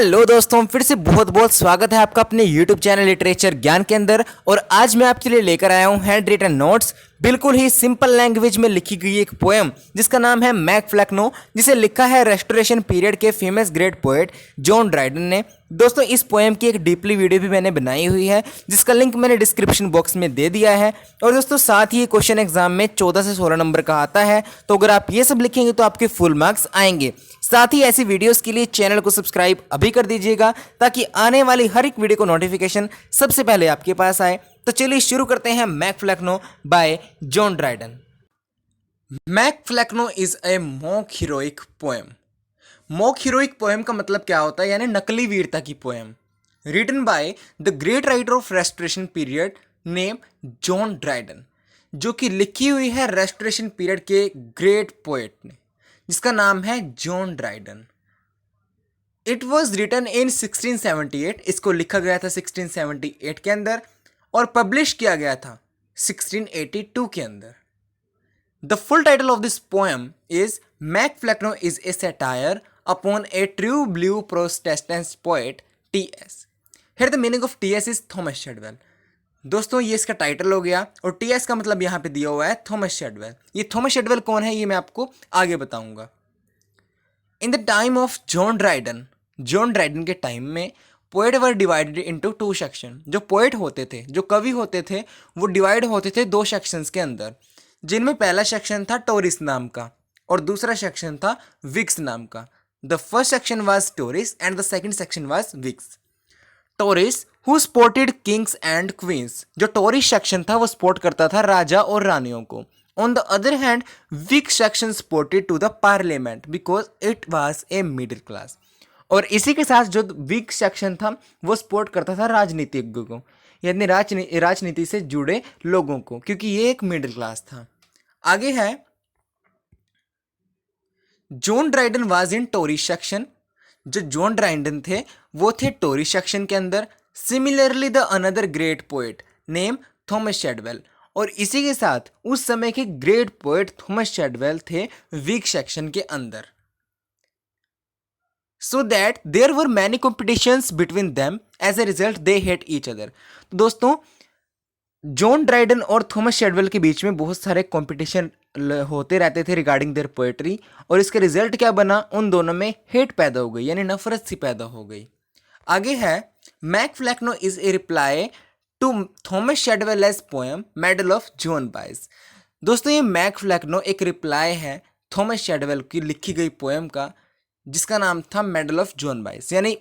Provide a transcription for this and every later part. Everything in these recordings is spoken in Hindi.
हेलो दोस्तों, फिर से बहुत बहुत स्वागत है आपका अपने YouTube चैनल लिटरेचर ज्ञान के अंदर। और आज मैं आपके लिए लेकर आया हूँ हैंड रिटन नोट्स, बिल्कुल ही सिंपल लैंग्वेज में लिखी गई एक पोएम जिसका नाम है मैक फ्लैक्नो, जिसे लिखा है रेस्टोरेशन पीरियड के famous great poet John Dryden ने। दोस्तों, इस पोएम की एक डीपली वीडियो भी मैंने बनाई हुई है जिसका लिंक मैंने डिस्क्रिप्शन बॉक्स में दे दिया है। और दोस्तों, साथ ही क्वेश्चन एग्जाम में 14 से 16 नंबर का आता है, तो अगर आप ये सब लिखेंगे तो आपके फुल मार्क्स आएंगे। साथ ही ऐसी वीडियोस के लिए चैनल को सब्सक्राइब अभी कर दीजिएगा ताकि आने वाली हर एक वीडियो को नोटिफिकेशन सबसे पहले आपके पास आए। तो चलिए शुरू करते हैं Mac Flecknoe by John Dryden. Mac Flecknoe is a mock heroic poem. Mock heroic poem का मतलब क्या होता है, यानी नकली वीरता की poem. Written by the great writer of Restoration period name John Dryden, जो कि लिखी हुई है रेस्टोरेशन पीरियड के ग्रेट पोएट ने जिसका नाम है John Dryden. It was written in 1678, इसको लिखा गया था 1678 के अंदर और पब्लिश किया गया था 1682 के अंदर। The full title of this poem is Mac Flecknoe is a satire upon a true blue Protestant poet T S. Here the meaning of T S. Is Thomas Shadwell. दोस्तों, ये इसका टाइटल हो गया और टी.एस. का मतलब यहाँ पे दिया हुआ है थॉमस शेडवेल। ये थॉमस शेडवेल कौन है ये मैं आपको आगे बताऊंगा। In the time of John Dryden के टाइम में poet were divided into two section. जो पोएट होते थे, जो कवि होते थे, वो डिवाइड होते थे दो सेक्शंस के अंदर, जिनमें पहला सेक्शन था टोरिस नाम का और दूसरा सेक्शन था विक्स नाम का। The first section was Tories and the second section was Whigs. Tories who supported kings and queens, जो टोरिस सेक्शन था वो सपोर्ट करता था राजा और रानियों को। On the other hand Whig section supported to the parliament because it was a middle class. और इसी के साथ जो विक सेक्शन था वो सपोर्ट करता था राजनीतिज्ञों को, यानी राजनीति से जुड़े लोगों को, क्योंकि ये एक मिडिल क्लास था। आगे है John Dryden was in Tory section. जो जॉन ड्राइडन थे वो थे टोरी सेक्शन के अंदर। Similarly the another great poet name Thomas Shadwell, और इसी के साथ उस समय के ग्रेट पोएट थॉमस शेडवेल थे विक सेक्शन के अंदर। So that there were many competitions between them, as a result they hate each other. तो दोस्तों, जॉन ड्राइडन और थॉमस शेडवेल के बीच में बहुत सारे कंपटीशन होते रहते थे रिगार्डिंग देयर पोएट्री, और इसका रिजल्ट क्या बना, उन दोनों में हेट पैदा हो गई, यानी नफरत सी पैदा हो गई। आगे है Mac Flecknoe is a reply to Thomas Shadwell's poem medal of John Bayes. दोस्तों, ये मैक फ्लैक्नो एक रिप्लाई है थॉमस शेडवेल की लिखी गई पोएम का जिसका नाम था मेडल ऑफ जॉन बाइस। यानी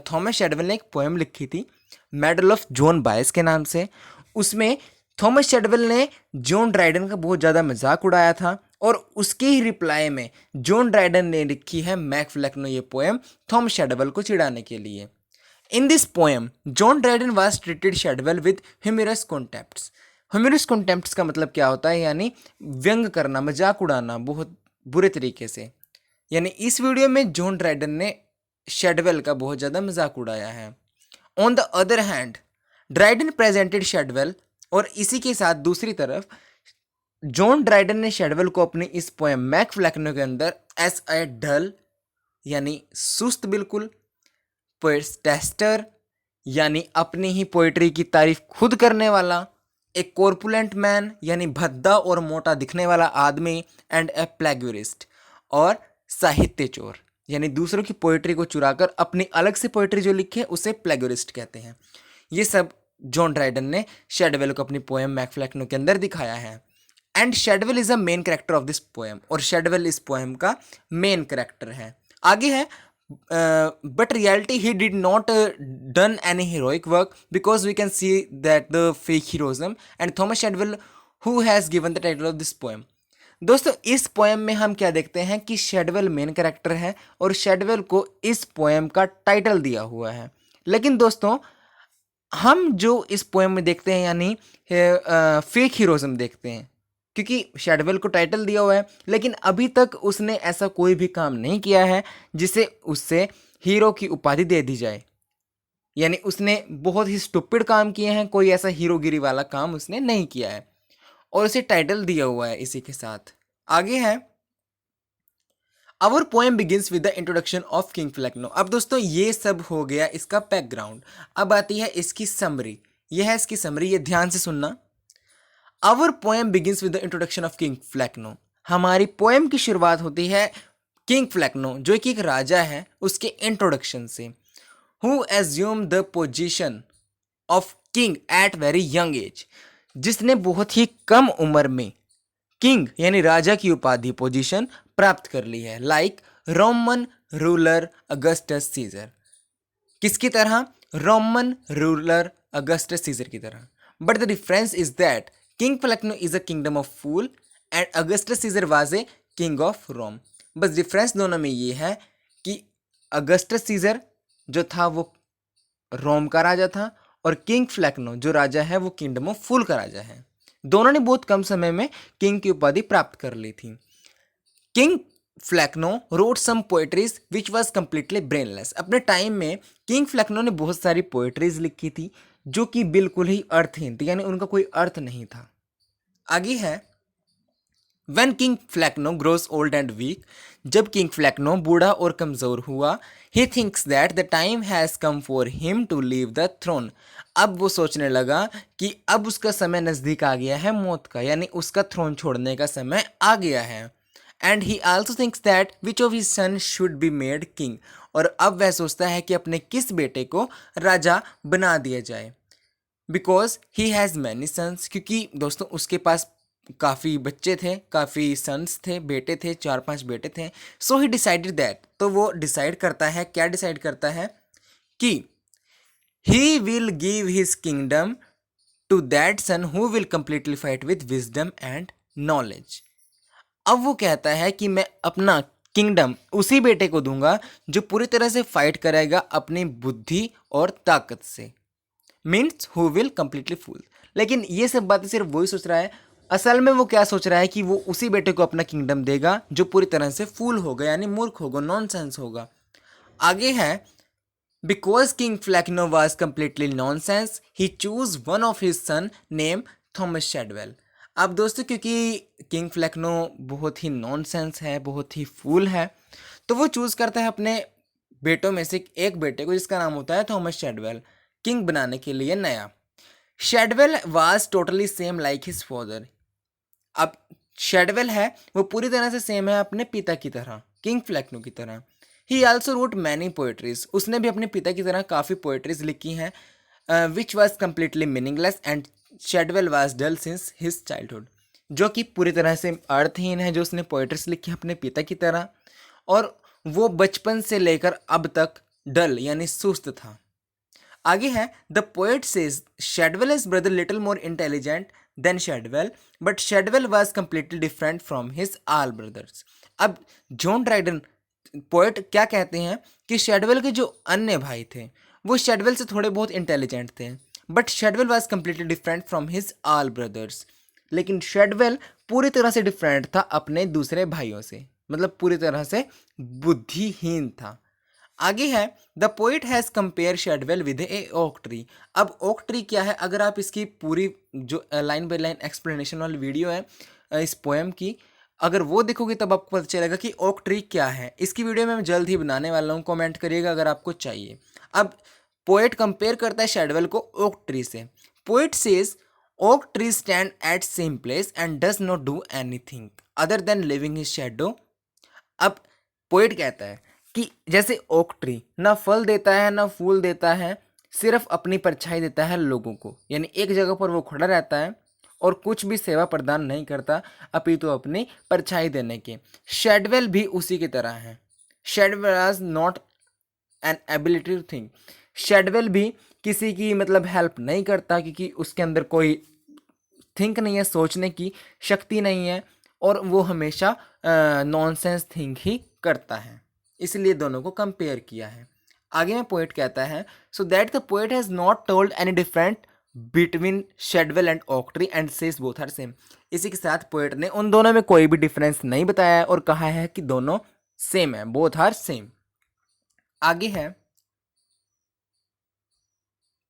थॉमस शेडवेल ने एक पोएम लिखी थी मेडल ऑफ जॉन बाइस के नाम से। उसमें थॉमस शेडवेल ने जॉन ड्राइडन का बहुत ज़्यादा मजाक उड़ाया था, और उसके ही रिप्लाई में जॉन ड्राइडन ने लिखी है मैक फ्लैक्नो ये पोएम थॉमस शेडवेल को चिढ़ाने के लिए। In this poem John Dryden was treated Shadwell with humorous contempts. Humorous contempts का मतलब क्या होता है, यानी व्यंग करना, मजाक उड़ाना बहुत बुरे तरीके से। यानी इस वीडियो में जॉन ड्राइडन ने शेडवेल का बहुत ज़्यादा मजाक उड़ाया है। On the other hand Dryden presented Shadwell, और इसी के साथ दूसरी तरफ जॉन ड्राइडन ने शेडवेल को अपनी इस पोएम मैक फ्लैक्नो के अंदर एज ए डल, यानी सुस्त बिल्कुल, पोएस्टेस्टर, यानी अपनी ही पोएट्री की तारीफ खुद करने वाला, एक कॉर्पुलेंट मैन, यानी भद्दा और मोटा दिखने वाला आदमी, एंड ए प्लेग्योरिस्ट, और साहित्य चोर, यानी दूसरों की पोएट्री को चुराकर अपनी अलग से पोएट्री जो लिखे उसे प्लेग्योरिस्ट कहते हैं। ये सब जॉन ड्राइडन ने शेडवेल को अपनी पोएम मैक फ्लैक्नो के अंदर दिखाया है। And Shadwell is a main character of this poem, और शेडवेल इस पोएम का मेन कैरेक्टर है। आगे है but reality he did not done any heroic work because we can see that the fake heroism and Thomas Shadwell who has given the title of this poem. दोस्तों, इस पोएम में हम क्या देखते हैं कि शेडवेल मेन कैरेक्टर है और शेडवेल को इस पोएम का टाइटल दिया हुआ है। लेकिन दोस्तों, हम जो इस पोएम में देखते हैं यानी फेक हीरोइज्म देखते हैं, क्योंकि शेडवेल को टाइटल दिया हुआ है लेकिन अभी तक उसने ऐसा कोई भी काम नहीं किया है जिसे उससे हीरो की उपाधि दे दी जाए। यानी उसने बहुत ही स्टूपिड काम किए हैं, कोई ऐसा हीरोगिरी वाला काम उसने नहीं किया है, और उसे टाइटल दिया हुआ है इसी के साथ। आगे है our poem begins with the introduction of king Flecknoe. अब दोस्तों ये सब हो गया इसका बैकग्राउंड, अब आती है इसकी समरी। यह है इसकी समरी, ये ध्यान से सुनना। Our poem begins with the introduction of king Flecknoe. हमारी पोएम की शुरुआत होती है किंग फ्लैक्नो, जो कि एक राजा है, उसके इंट्रोडक्शन से। Who assume the position of king at very young age, जिसने बहुत ही कम उम्र में किंग यानी राजा की उपाधि पोजीशन प्राप्त कर ली है। Like Roman ruler Augustus Caesar. किसकी तरह? रोमन रूलर अगस्टस सीजर की तरह। But the difference is that king Flecknoe is a kingdom of fool and Augustus Caesar was a king of Rome. बस डिफरेंस दोनों में ये है कि अगस्टस सीजर जो था वो रोम का राजा था, और किंग फ्लैक्नो जो राजा है वो किंगडम ऑफ फूल का राजा है। दोनों ने बहुत कम समय में किंग की उपाधि प्राप्त कर ली थी। King Flecknoe wrote some poetries which was completely brainless. अपने टाइम में किंग फ्लैक्नो ने बहुत सारी पोएट्रीज लिखी थी जो कि बिल्कुल ही अर्थहीन थी, यानी उनका कोई अर्थ नहीं था। आगे है When King Flacno grows old and weak, जब किंग फ्लैक्नो बूढ़ा और कमज़ोर हुआ, he thinks that the time has come for him to leave the throne. अब वो सोचने लगा कि अब उसका समय नज़दीक आ गया है मौत का, यानी उसका थ्रोन छोड़ने का समय आ गया है। And he also thinks that which of his sun should be made king, और अब वह सोचता है कि अपने किस बेटे को राजा बना दिया जाए। Because he has many sons, क्योंकि दोस्तों उसके पास काफ़ी बच्चे थे, काफ़ी सन्स थे, बेटे थे, 4-5 बेटे थे। सो ही डिसाइडेड दैट, तो वो डिसाइड करता है, क्या डिसाइड करता है कि he will give his kingdom to that son who will completely fight with wisdom and knowledge. अब वो कहता है कि मैं अपना किंगडम उसी बेटे को दूंगा जो पूरी तरह से फाइट करेगा अपनी बुद्धि और ताकत से। मीन्स हु विल कंप्लीटली फूल। लेकिन ये सब बातें सिर्फ वही सोच रहा है, असल में वो क्या सोच रहा है कि वो उसी बेटे को अपना किंगडम देगा जो पूरी तरह से फूल होगा, यानी मूर्ख होगा, नॉनसेंस होगा। आगे है because king Flecknoe was completely nonsense he choose one of his son name Thomas Shadwell. अब दोस्तों क्योंकि किंग फ्लैक्नो बहुत ही नॉनसेंस है, बहुत ही फूल है, तो वो चूज करता है अपने बेटों में से एक बेटे को जिसका नाम होता है थॉमस शेडवेल, किंग बनाने के लिए नया। Shadwell was totally same like his father. अब शेडवेल है वो पूरी तरह से सेम है अपने पिता की तरह, किंग फ्लैक्नो की तरह। ही आल्सो रोट मैनी पोएट्रीज, उसने भी अपने पिता की तरह काफ़ी पोएट्रीज लिखी हैं, which was completely meaningless and Shadwell was dull since his childhood, जो कि पूरी तरह से अर्थहीन है जो उसने पोएट्रीज लिखी है अपने पिता की तरह, और वो बचपन से लेकर अब तक डल यानी सुस्त था। आगे है the poet says Shadwell is brother little more intelligent than Shadwell but Shadwell was completely different from his all brothers. अब जॉन ड्राइडन पोएट क्या कहते हैं कि शेडवेल के जो अन्य भाई थे वो शेडवेल से थोड़े बहुत इंटेलिजेंट थे, but Shadwell was completely different from his all brothers. लेकिन शेडवेल पूरी तरह से डिफरेंट था अपने दूसरे भाइयों से, मतलब पूरी तरह से बुद्धिहीन था। आगे है the poet has compare Shadwell with a oak tree. अब ओक ट्री क्या है, अगर आप इसकी पूरी जो लाइन बाय लाइन एक्सप्लेनेशन वाली वीडियो है इस पोएम की, अगर वो देखोगे तब आपको पता चलेगा कि ओक ट्री क्या है। इसकी वीडियो मैं जल्द ही बनाने वाला हूँ, कमेंट करिएगा अगर आपको चाहिए। अब पोएट कंपेयर करता है शेडवेल को ओक ट्री से। Poet says oak tree stand at same place and does not do anything other than living his shadow. अब पोएट कहता है कि जैसे ओक ट्री ना फल देता है ना फूल देता है, सिर्फ अपनी परछाई देता है लोगों को, यानी एक जगह पर वो खड़ा रहता है और कुछ भी सेवा प्रदान नहीं करता अपितु अपनी परछाई देने की। शेडवेल भी उसी की तरह है। Shadwell is not an ability thing. Shadwell भी किसी की मतलब हेल्प नहीं करता क्योंकि उसके अंदर कोई थिंक नहीं है, सोचने की शक्ति नहीं है, और वो हमेशा नॉनसेंस थिंक ही करता है। इसलिए दोनों को कंपेयर किया है। आगे में पोएट कहता है so that the poet has not told any different between Shadwell and oak tree and says both are same. इसी के साथ पोएट ने उन दोनों में कोई भी डिफरेंस नहीं बताया है और कहा है कि दोनों सेम है, बोथ आर सेम। आगे है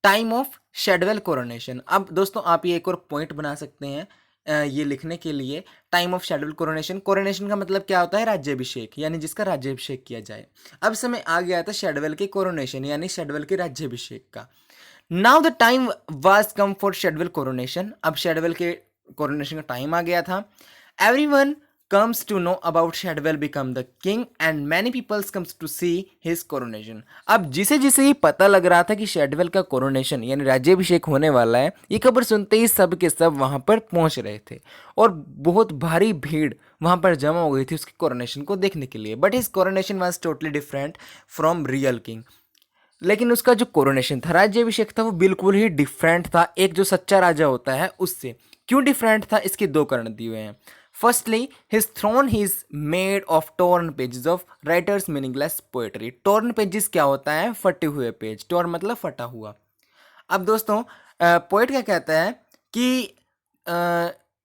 टाइम ऑफ शेडवेल कोरोनेशन। अब दोस्तों आप ये एक और पॉइंट बना सकते हैं, ये लिखने के लिए time of schedule coronation. Coronation का मतलब क्या होता है? राज्याभिषेक, यानी जिसका राज्याभिषेक किया जाए। अब समय आ गया था शेड्यूल के कोरोनेशन यानी शेड्यूल के राज्याभिषेक का। Now the time was come for schedule coronation. अब शेड्यूल के कोरोनेशन का टाइम आ गया था। Everyone comes to know about Shadwell become the king and many people comes to see his coronation। अब जिसे जिसे ये पता लग रहा था कि शेडवेल का कोरोनेशन यानी राज्याभिषेक होने वाला है, ये खबर सुनते ही सब के सब वहां पर पहुंच रहे थे और बहुत भारी भीड़ वहां पर जमा हो गई थी उसके कोरोनेशन को देखने के लिए। But his coronation was totally different from real king. लेकिन उसका जो कोरोनेशन था, राज्याभिषेक था, वो बिल्कुल ही डिफरेंट था एक जो सच्चा राजा होता है उससे। क्यों डिफरेंट था? इसके दो कारण दिए हुए हैं। Firstly his throne is made of torn pages of writers meaningless poetry. Torn pages क्या होता है? फटे हुए पेज। टॉर्न मतलब फटा हुआ। अब दोस्तों पोएट क्या कहता है कि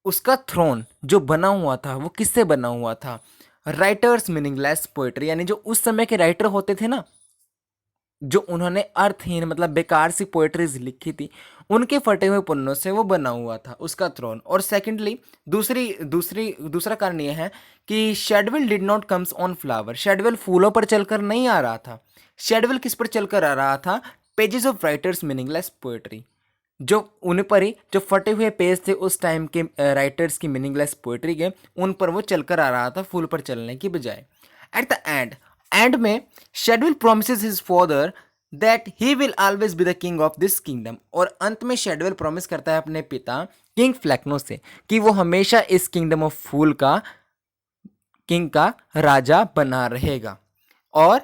उसका थ्रोन जो बना हुआ था वो किससे बना हुआ था? राइटर्स मीनिंगलेस पोएट्री, यानी जो उस समय के राइटर होते थे ना, जो उन्होंने अर्थहीन मतलब बेकार सी पोएट्रीज लिखी थी, उनके फटे हुए पन्नों से वो बना हुआ था उसका थ्रोन। और सेकेंडली दूसरा कारण यह है कि Shadwell did not comes on flower. Shadwell फूलों पर चलकर नहीं आ रहा था। शेडवेल किस पर चलकर आ रहा था? Pages of writers meaningless poetry. जो उन पर ही जो फटे हुए पेज थे उस टाइम के राइटर्स की मीनिंगलेस पोएट्री के, उन पर वो चलकर आ रहा था फूल पर चलने की बजाय। एट द एंड में schedule promises his father that he will always be the king of this kingdom. और अंत में शेड्यूल प्रॉमिस करता है अपने पिता किंग फ्लैक्नो से कि वो हमेशा इस किंगडम ऑफ फूल का किंग का राजा बना रहेगा। और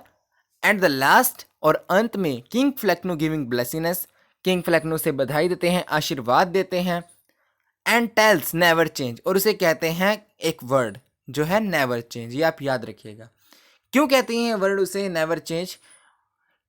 एट द लास्ट और अंत में किंग फ्लैक्नो गिविंग ब्लेसिंग्स, किंग फ्लैक्नो से बधाई देते हैं, आशीर्वाद देते हैं। एंड टेल्स नेवर चेंज, और उसे कहते हैं एक वर्ड जो है नेवर चेंज। ये आप याद रखिएगा। क्यों कहते हैं वर्ड उसे नेवर चेंज?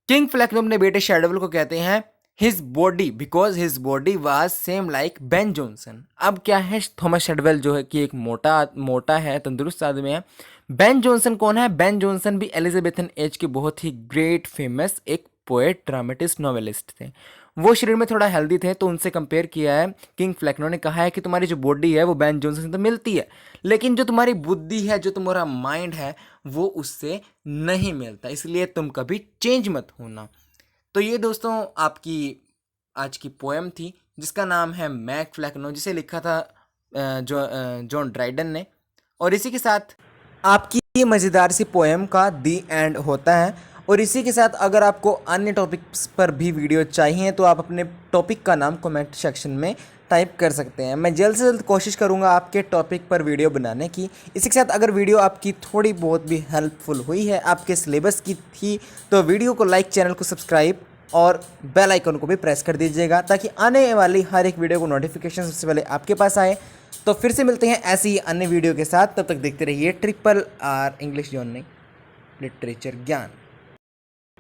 किंग फ्लैक्नो अपने बेटे शेड्यूल को कहते हैं his body because his body was same like Ben Jonson. अब क्या है, थॉमस शेड्यूल जो है कि एक मोटा है, तंदुरुस्त आदमी है। बेन जॉनसन कौन है? बेन जॉनसन भी एलिजाबेथन एज के बहुत ही ग्रेट फेमस एक पोएट, ड्रामेटिस्ट, नॉवेलिस्ट थे। वो शरीर में थोड़ा हेल्दी थे, तो उनसे कंपेयर किया है किंग फ्लैक्नो ने। कहा है कि तुम्हारी जो बॉडी है वो बेन जॉनसन से तो मिलती है, लेकिन जो तुम्हारी बुद्धि है, जो तुम्हारा माइंड है, वो उससे नहीं मिलता, इसलिए तुम कभी चेंज मत होना। तो ये दोस्तों आपकी आज की पोएम थी जिसका नाम है मैक फ्लैक्नो, जिसे लिखा था जॉन ड्राइडन ने। और इसी के साथ आपकी ये मज़ेदार सी पोएम का दी एंड होता है। और इसी के साथ अगर आपको अन्य टॉपिक्स पर भी वीडियो चाहिए तो आप अपने टॉपिक का नाम कमेंट सेक्शन में टाइप कर सकते हैं। मैं जल्द से जल्द कोशिश करूंगा आपके टॉपिक पर वीडियो बनाने की। इसी के साथ अगर वीडियो आपकी थोड़ी बहुत भी हेल्पफुल हुई है, आपके सिलेबस की थी, तो वीडियो को लाइक, चैनल को सब्सक्राइब और बेल आइकन को भी प्रेस कर दीजिएगा ताकि आने वाली हर एक वीडियो को नोटिफिकेशन सबसे पहले आपके पास आए। तो फिर से मिलते हैं ऐसी ही अन्य वीडियो के साथ, तब तक देखते रहिए RRR इंग्लिश जर्नी लिटरेचर ज्ञान।